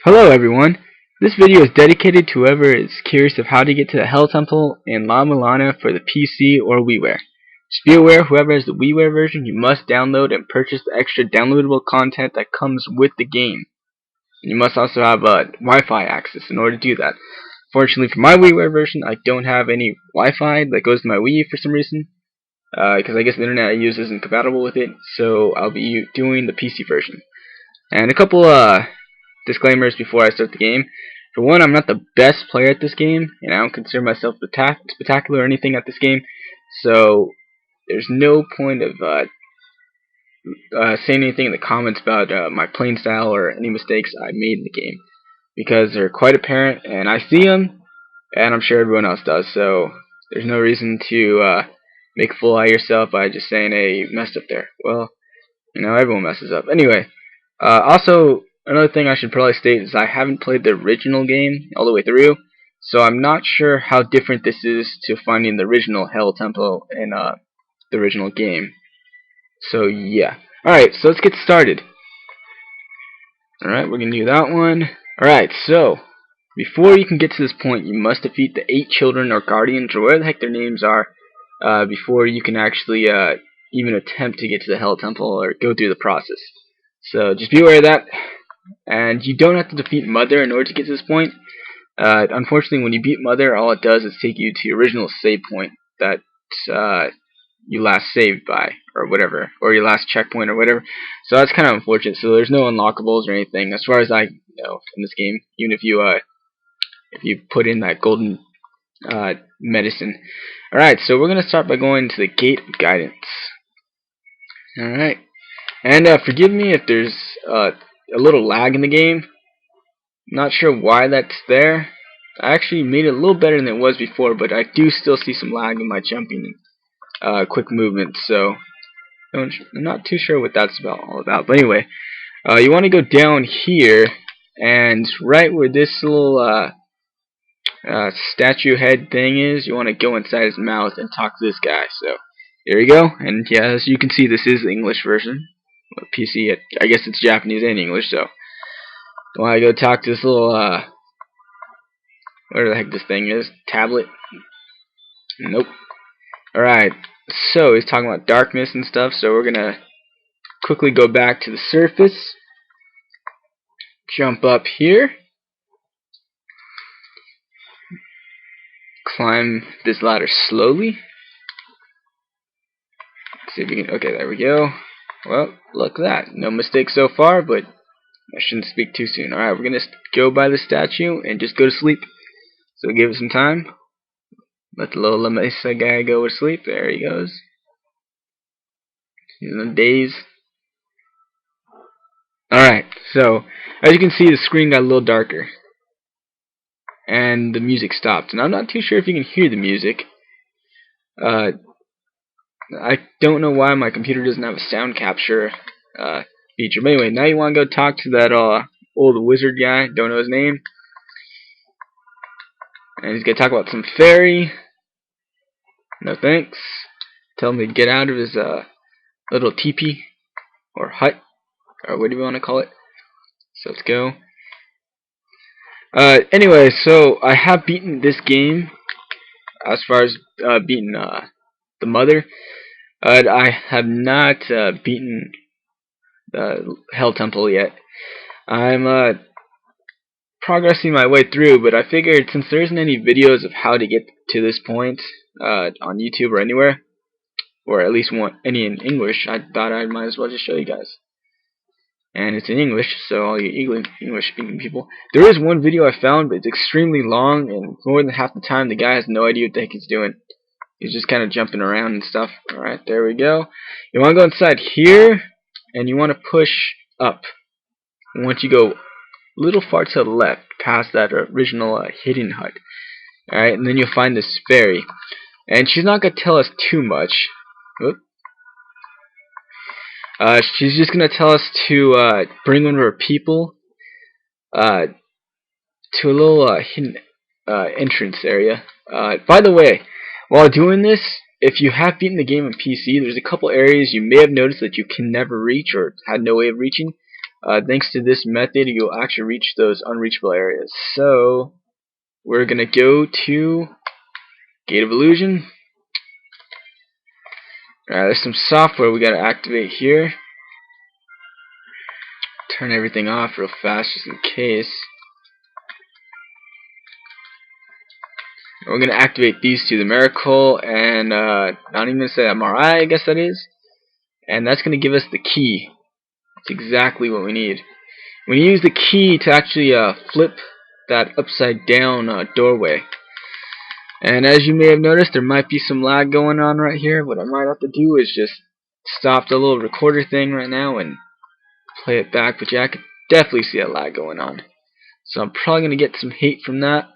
Hello everyone! This video is dedicated to whoever is curious of how to get to the Hell Temple in La-Mulana for the PC or WiiWare. Just be aware, whoever has the WiiWare version, you must download and purchase the extra downloadable content that comes with the game. And you must also have Wi-Fi access in order to do that. Fortunately for my WiiWare version, I don't have any Wi-Fi that goes to my Wii for some reason, because I guess the internet I use isn't compatible with it, so I'll be doing the PC version. And a couple disclaimers before I start the game. For one, I'm not the best player at this game, and I don't consider myself spectacular or anything at this game, so there's no point of saying anything in the comments about my playing style or any mistakes I made in the game, because they're quite apparent, and I see them, and I'm sure everyone else does, so there's no reason to make a fool out of yourself by just saying, hey, you messed up there. Well, you know, everyone messes up. Anyway, also, another thing I should probably state is I haven't played the original game all the way through, so I'm not sure how different this is to finding the original Hell Temple in the original game. So yeah. Alright, so let's get started. Alright, we're going to do that one. Alright, so before you can get to this point, you must defeat the 8 children or guardians, or whatever the heck their names are, before you can actually even attempt to get to the Hell Temple or go through the process. So just be aware of that. And you don't have to defeat Mother in order to get to this point. Unfortunately, when you beat Mother, all it does is take you to your original save point that you last saved by, or whatever, or your last checkpoint, or whatever. So that's kind of unfortunate. So there's no unlockables or anything, as far as I know, in this game. Even if you put in that golden medicine. All right, so we're gonna start by going to the Gate of Guidance. All right, and forgive me if there's a little lag in the game. Not sure why that's there. I actually made it a little better than it was before, but I do still see some lag in my jumping and quick movements, so I'm not too sure what that's all about. But anyway, you want to go down here, and right where this little statue head thing is, you want to go inside his mouth and talk to this guy. So there you go, and yeah, as you can see, this is the English version. PC, I guess it's Japanese and English, so I want to go talk to this little, whatever the heck this thing is, tablet. Nope. Alright, so he's talking about darkness and stuff, so we're gonna quickly go back to the surface, jump up here, climb this ladder slowly. Let's see if we can, okay, there we go. Well, look at that. No mistakes so far, but I shouldn't speak too soon. Alright, we're going to go by the statue and just go to sleep. So give it some time. Let the little La Mesa guy go to sleep. There he goes. He's in a daze. Alright, so as you can see, the screen got a little darker. And the music stopped. And I'm not too sure if you can hear the music. I don't know why my computer doesn't have a sound capture feature. But anyway, now you want to go talk to that old wizard guy. Don't know his name. And he's going to talk about some fairy. No thanks. Tell him to get out of his little teepee. Or hut. Or whatever you want to call it. So let's go. Anyway, so I have beaten this game. As far as beating the Mother. I have not beaten the Hell Temple yet. I'm progressing my way through, but I figured since there isn't any videos of how to get to this point on YouTube or anywhere, or at least any in English, I thought I might as well just show you guys. And it's in English, so all you English-speaking people. There is one video I found, but it's extremely long, and more than half the time the guy has no idea what the heck he's doing. He's just kind of jumping around and stuff. Alright, there we go. You want to go inside here, and you want to push up. And once you go a little far to the left, past that original hidden hut. Alright, and then you'll find this fairy. And she's not going to tell us too much. Oop. She's just going to tell us to bring one of her people to a little hidden entrance area. By the way, while doing this, if you have beaten the game on PC, there's a couple areas you may have noticed that you can never reach or had no way of reaching. thanks to this method, you'll actually reach those unreachable areas. So we're gonna go to Gate of Illusion. Alright, there's some software we gotta activate here. Turn everything off real fast just in case. We're gonna activate these two, the Miracle and not even gonna say MRI, I guess that is. And that's gonna give us the key. That's exactly what we need. We use the key to actually flip that upside down doorway. And as you may have noticed, there might be some lag going on right here. What I might have to do is just stop the little recorder thing right now and play it back, but yeah, I could definitely see a lag going on. So I'm probably going to get some hate from that.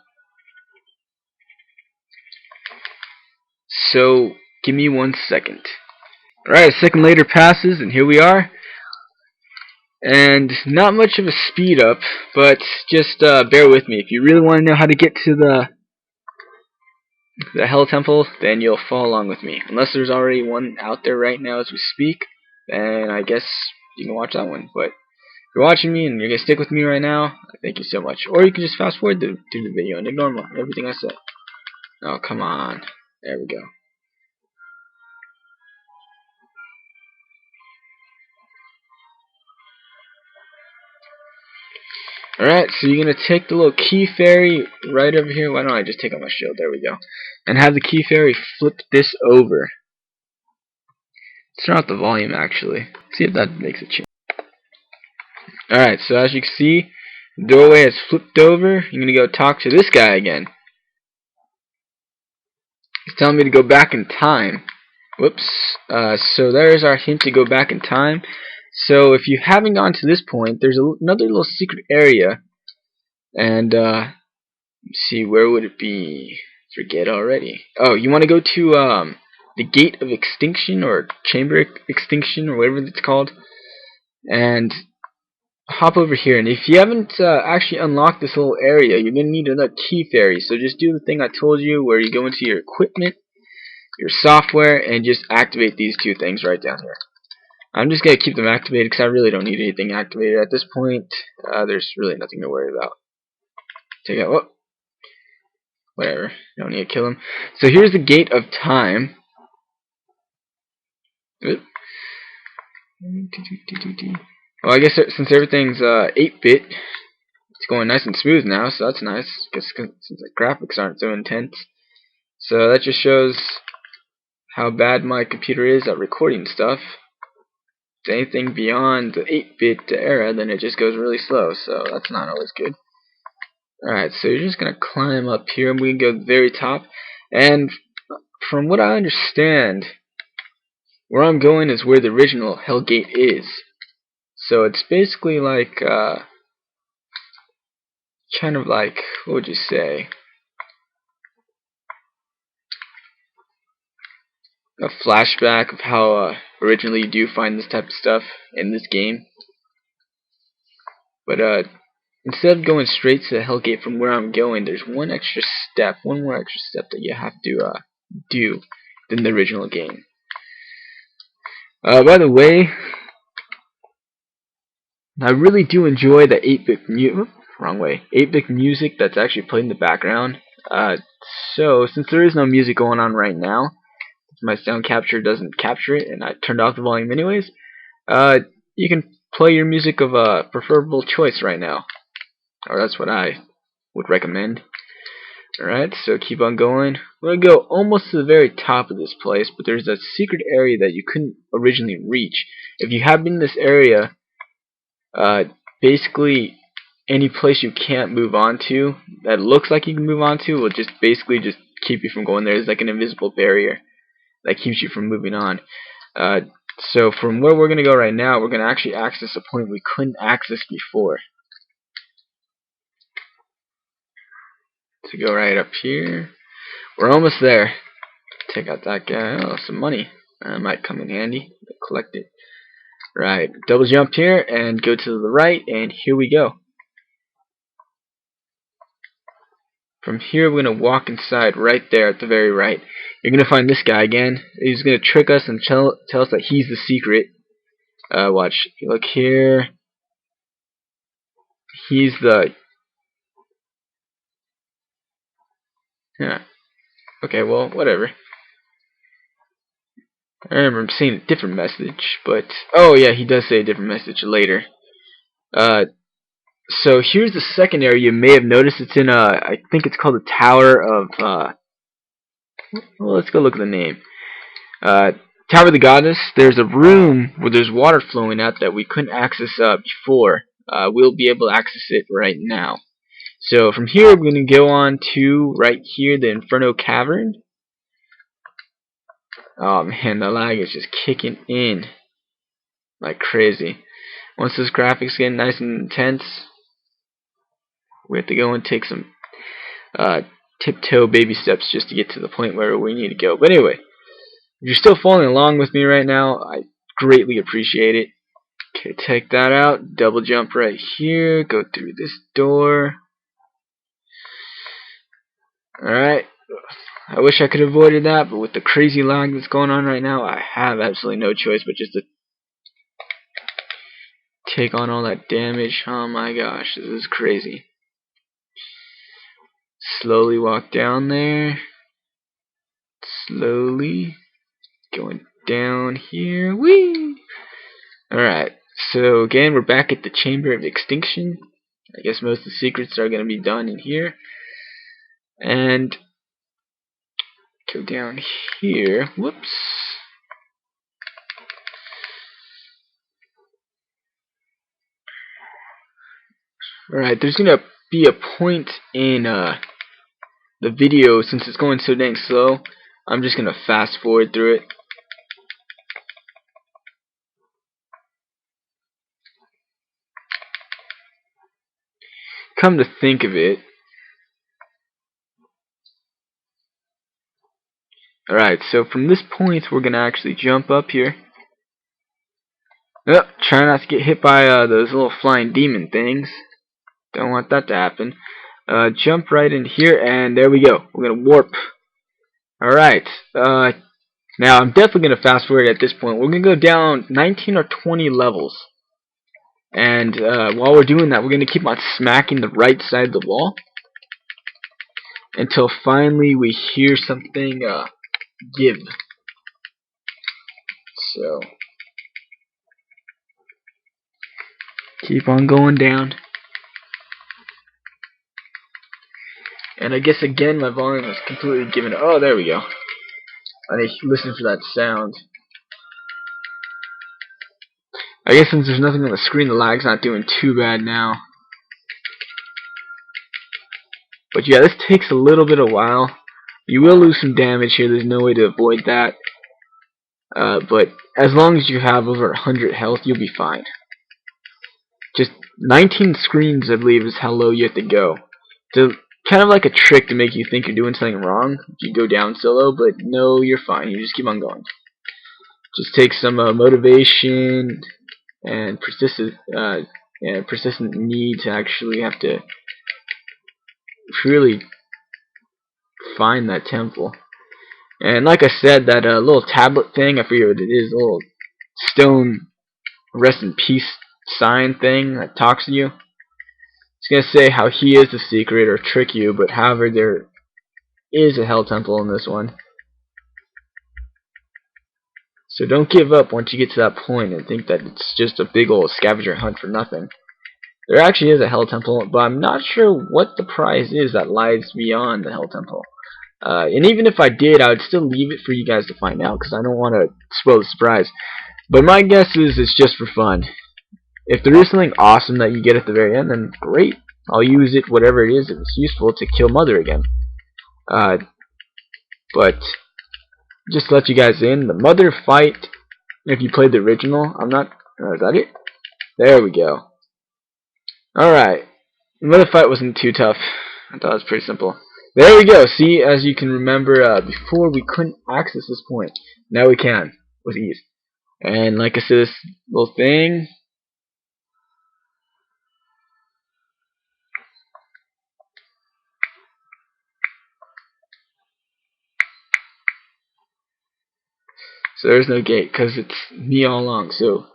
So give me 1 second. Alright, a second later passes and here we are. And not much of a speed up, but just bear with me. If you really want to know how to get to the Hell Temple, then you'll follow along with me. Unless there's already one out there right now as we speak, then I guess you can watch that one. But if you're watching me and you're going to stick with me right now, thank you so much. Or you can just fast forward through the video and ignore everything I said. Oh, come on. There we go. Alright, so you're going to take the little key fairy right over here. Why don't I just take out my shield? There we go. And have the key fairy flip this over. Let's turn off the volume actually. See if that makes a change. Alright, so as you can see, the doorway has flipped over. You're going to go talk to this guy again. He's telling me to go back in time. Whoops. So there's our hint to go back in time. So if you haven't gotten to this point, there's another little secret area. And, let's see, where would it be? Forget already. Oh, you want to go to the Gate of Extinction, or Chamber Extinction, or whatever it's called. And hop over here. And if you haven't actually unlocked this little area, you're going to need another key fairy. So just do the thing I told you, where you go into your equipment, your software, and just activate these two things right down here. I'm just going to keep them activated because I really don't need anything activated at this point. There's really nothing to worry about. Take out, whoop. Whatever, don't need to kill him. So here's the Gate of Time. Oop. Well, I guess since everything's 8-bit, it's going nice and smooth now, so that's nice. Since the graphics aren't so intense. So that just shows how bad my computer is at recording stuff. If it's anything beyond the 8-bit era, then it just goes really slow, so that's not always good. Alright, so you're just going to climb up here, and we can go to the very top. And from what I understand, where I'm going is where the original Hell Gate is. So it's basically like, kind of like, what would you say? A flashback of how originally you do find this type of stuff in this game. But instead of going straight to the Hell Gate from where I'm going, there's one more extra step that you have to do than the original game. By the way, I really do enjoy the 8-bit music that's actually played in the background. So since there is no music going on right now, my sound capture doesn't capture it, and I turned off the volume anyways, you can play your music of a preferable choice right now, or that's what I would recommend. Alright, so keep on going. We're going to go almost to the very top of this place, but there's a secret area that you couldn't originally reach. If you have been in this area, basically any place you can't move on to, that looks like you can move on to, will just basically just keep you from going there. It's like an invisible barrier that keeps you from moving on. So from where we're going to go right now, we're going to actually access a point we couldn't access before. So go right up here. We're almost there. Take out that guy. Oh, some money. That might come in handy. Collect it. Right. Double jump here and go to the right, and here we go. From here, we're going to walk inside right there at the very right. You're going to find this guy again. He's going to trick us and tell us that he's the secret. Watch. Look here. he's the... Yeah. Okay, well, whatever. I remember seeing a different message, but... Oh, yeah, he does say a different message later. So here's the second area you may have noticed. It's in, I think it's called the Tower of, well, let's go look at the name. Tower of the Goddess. There's a room where there's water flowing out that we couldn't access before. We'll be able to access it right now. So from here, we're going to go on to right here, the Inferno Cavern. Oh man, the lag is just kicking in like crazy. Once this graphics get nice and intense, we have to go and take some tiptoe baby steps just to get to the point where we need to go. But anyway, if you're still following along with me right now, I greatly appreciate it. Okay, take that out, double jump right here, go through this door. Alright, I wish I could have avoided that, but with the crazy lag that's going on right now, I have absolutely no choice but just to take on all that damage. Oh my gosh, this is crazy. Slowly walk down there. Slowly going down here. Whee! Alright, so again, we're back at the Chamber of Extinction. I guess most of the secrets are going to be done in here. And go down here. Whoops. Alright, there's going to be a point in the video, since it's going so dang slow. I'm just going to fast forward through it. Come to think of it, alright, so from this point we're going to actually jump up here. Oh, try not to get hit by those little flying demon things. Don't want that to happen. Jump right in here, and there we go. We're going to warp. Alright, now I'm definitely going to fast forward at this point. We're going to go down 19 or 20 levels. And while we're doing that, we're going to keep on smacking the right side of the wall until finally we hear something give. So keep on going down. And I guess again my volume is completely given. Oh, there we go. I need to listen for that sound. I guess since there's nothing on the screen, the lag's not doing too bad now. But yeah, this takes a little bit of while. You will lose some damage here. There's no way to avoid that. But as long as you have over 100 health, you'll be fine. Just 19 screens, I believe, is how low you have to go. So kind of like a trick to make you think you're doing something wrong if you go down so low, but no, you're fine. You just keep on going. Just take some motivation and persistent need to actually have to really find that temple. And like I said, that little tablet thing, I forget what it is, a little stone rest in peace sign thing that talks to you. It's going to say how he is the secret or trick you, but however, there is a hell temple in this one. So don't give up once you get to that point and think that it's just a big old scavenger hunt for nothing. There actually is a hell temple, but I'm not sure what the prize is that lies beyond the hell temple. And even if I did, I would still leave it for you guys to find out, because I don't want to spoil the surprise. But my guess is it's just for fun. If there is something awesome that you get at the very end, then great. I'll use it, whatever it is, if it's useful, to kill Mother again. But just to let you guys in, the Mother fight, if you played the original, is that it? There we go. Alright. The Mother fight wasn't too tough. I thought it was pretty simple. There we go. See, as you can remember, before we couldn't access this point. Now we can, with ease. And like I said, this little thing. So there's no gate, because it's me all along. So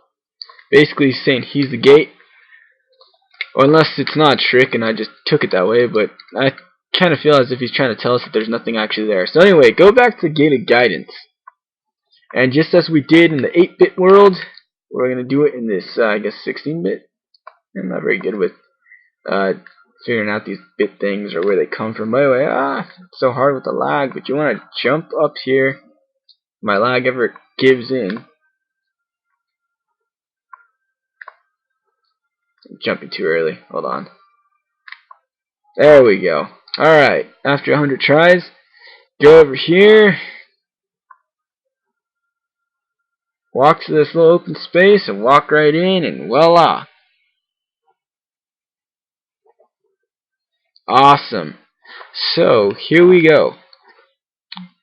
basically he's saying he's the gate. Or unless it's not a trick and I just took it that way, but I kind of feel as if he's trying to tell us that there's nothing actually there. So anyway, go back to Gated Guidance. And just as we did in the 8-bit world, we're going to do it in this, I guess, 16-bit. I'm not very good with figuring out these bit things or where they come from. By the way, it's so hard with the lag, but you want to jump up here. My lag ever gives in. I'm jumping too early. Hold on. There we go. Alright, after 100 tries, go over here. Walk to this little open space and walk right in, and voila. Awesome. So, here we go.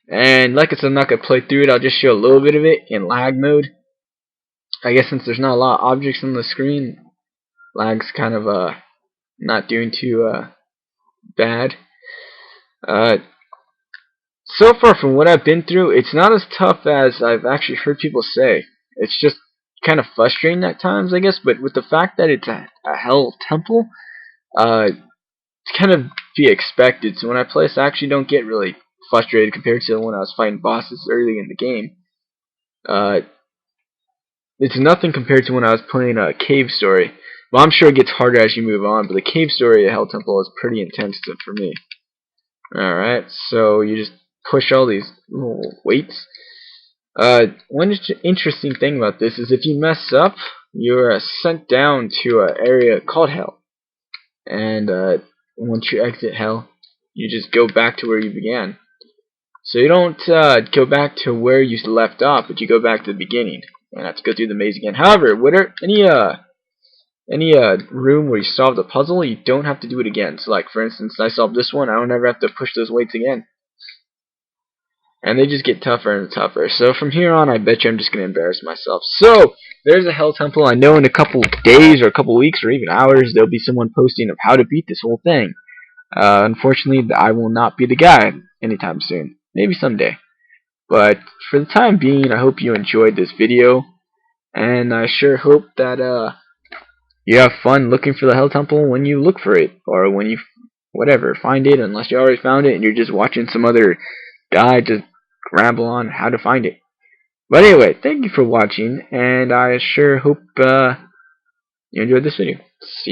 And like I said, I'm not going to play through it. I'll just show a little bit of it in lag mode. I guess since there's not a lot of objects on the screen, lag's kind of not doing too bad. So far from what I've been through, it's not as tough as I've actually heard people say. It's just kind of frustrating at times, I guess, but with the fact that it's a hell temple, it's kind of be expected. So when I play this, I actually don't get really frustrated compared to when I was fighting bosses early in the game. It's nothing compared to when I was playing a cave story. Well, I'm sure it gets harder as you move on, but the cave story of Hell Temple is pretty intense for me. Alright, so you just push all these little weights. One interesting thing about this is if you mess up, you're sent down to an area called Hell. And once you exit Hell, you just go back to where you began. So you don't go back to where you left off, but you go back to the beginning and have to go through the maze again. However, any room where you solve the puzzle, you don't have to do it again. So like for instance, I solved this one, I don't ever have to push those weights again. And they just get tougher and tougher. So from here on, I bet you I'm just going to embarrass myself. So, there's a Hell Temple. I know in a couple days or a couple weeks or even hours, there'll be someone posting of how to beat this whole thing. Unfortunately, I will not be the guy anytime soon. Maybe someday. But for the time being, I hope you enjoyed this video. And I sure hope that you have fun looking for the Hell Temple when you look for it. Or when you, whatever, find it. Unless you already found it and you're just watching some other guy just ramble on how to find it. But anyway, thank you for watching, and I sure hope you enjoyed this video. See you.